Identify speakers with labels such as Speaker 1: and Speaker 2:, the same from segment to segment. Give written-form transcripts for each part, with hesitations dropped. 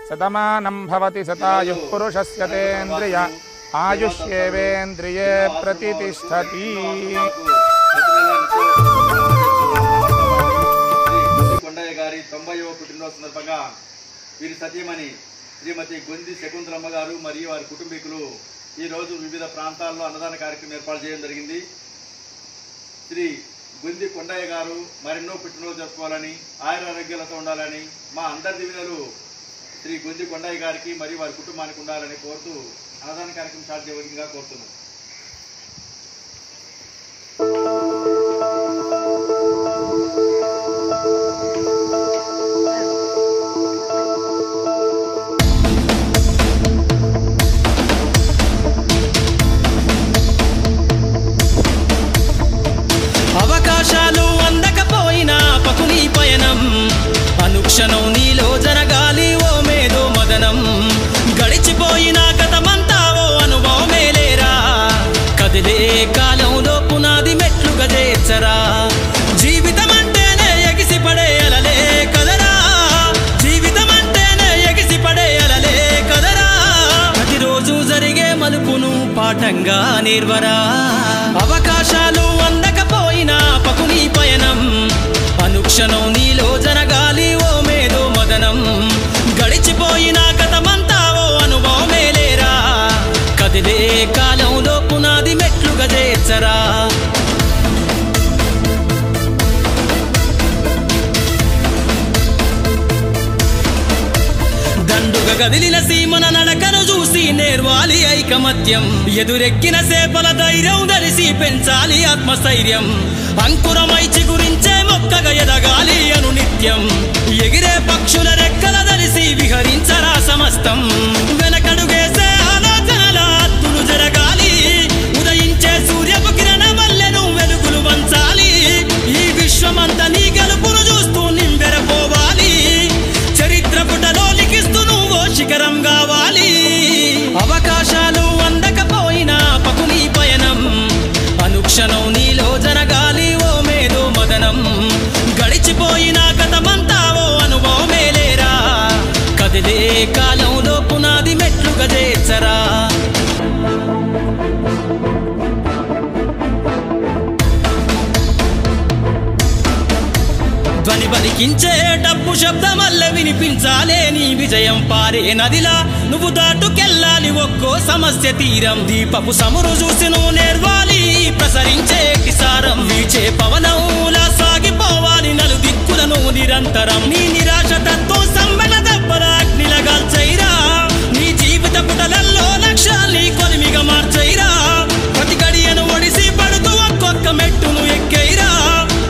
Speaker 1: శతమానం భవతి శతాయుః పురుషస్య తేంద్రియ ఆయుష్యేవేంద్రియే ప్రతిష్టతి.
Speaker 2: కొండయ్య గారి 90వ పుట్టినరోజు సందర్భంగా వీరి సతీమణి శ్రీమతి గొంది శకుంతలమ్మ గారు మరియు వారి కుటుంబీకులు ఈరోజు వివిధ ప్రాంతాల్లో అన్నదాన కార్యక్రమం ఏర్పాటు చేయడం జరిగింది. శ్రీ గొంది కొండయ్య గారు మరెన్నో పుట్టినరోజు జరుపుకోవాలని, ఆయురారోగ్యాలతో ఉండాలని, మా అందరి దీవెనలు శ్రీ గొంది కొండయ్య గారికి మరియు వారి కుటుంబానికి ఉండాలని కోరుతూ అన్నదాన కార్యక్రమం స్టార్ట్ చేయవలసిందిగా కోరుతున్నాం.
Speaker 3: అవకాశాలు అందకపోయినా పకుని పయనం, అనుక్షణం నీలో జరగాలి ఓ మేధో మదనం. గడిచిపోయిన గతమంతా ఓ అనుభవమేలేరా, కదిలే కాలంలో పునాది మెట్లుగా చేర్చరా. జీవితం అంటేనే ఎగిసిపడే అలలే కదరా, జీవితం అంటేనే ఎగిసిపడే అలలే కదరా. ప్రతిరోజు జరిగే మలుపును పాఠంగా నేర్వరా. అవకాశాలు అందకపోయినా పకుని పయనం, అనుక్షణం నీలో జరగాలి ఓ మేధో మదనం. గడిచిపోయిన గతమంతా ఓ అనుభవమేలేరా, కదిలే కాలంలో పునాది మెట్లుగా చేర్చరా. దండుగ గదిలిన సీమన నడకను చూసి నేర్వాలి ఐకమత్యం. ఎదురెక్కిన సేపల ధైర్యం ధరిసి పెంచాలి ఆత్మస్థైర్యం. అంకురమై చిగురించే మొక్కగా ఎదగాలి అను నిత్యం. ఎగిరే పక్షుల రెక్కల ధరిసి విహరించరా సమస్తం. వెనకడుగేసే ఆలోచనల అత్తులు జరగాలి. ఉదయించే సూర్యపు కిరణ వల్లెను వెలుగులు వంచాలి. ఈ విశ్వమంతా నీ గెలుపును చూస్తూ నింబెరపోవాలి. చరిత్ర పుటలో లిఖిస్తూ నువ్వు శిఖరం కావాలి. అవకాశాలు అందకపోయినా పకుని పయనం, అనుక్షణం నీలో జరగాలి ఓ మేధో మదనం. గడిచిపోయిన గతమంతా ఓ అనుభవమేలేరా, కదిలే కాలంలో పునాది మెట్లుగా చేర్చరా. ధ్వని పలికించే డప్పు శబ్దమల్లె వినిపించాలే నీ విజయం. పారే నదిలా నువ్వు దాటుకెళ్ళాలి ఒక్కో సమస్య తీరం. దీపపు సమురు చూసి నువ్వు నేర్వాలి ప్రసరించే కిసారం. వీచే పవనంలా సాగిపోవాలి నలు దిక్కులను నిరంతరం. నీ నిరాశ తత్వం సమ్మెల దెబ్బల అగ్నిలగాల్చైరా. నీ జీవిత పుటలల్లో లక్ష్యాల్ని కొలిమిగా మార్చైరా. ప్రతి గడియను ఒడిసి పడుతూ ఒక్కొక్క మెట్టును ఎక్కైరా.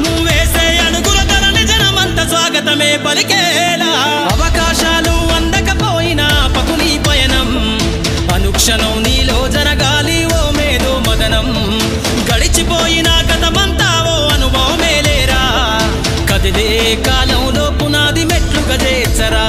Speaker 3: నువ్వేసే అడుగుల ధరని జనమంత స్వాగతమే పలికేలా. అవకాశాలు అందకపోయినా పకుని పయనం, అనుక్షణం నీలో జరగాలి ఓ మేధో మదనం. గడిచిపోయిన గతమంతా ఓ అనుభవమేలేరా, కదిలే కాలంలో పునాది మెట్లుగా చేర్చరా.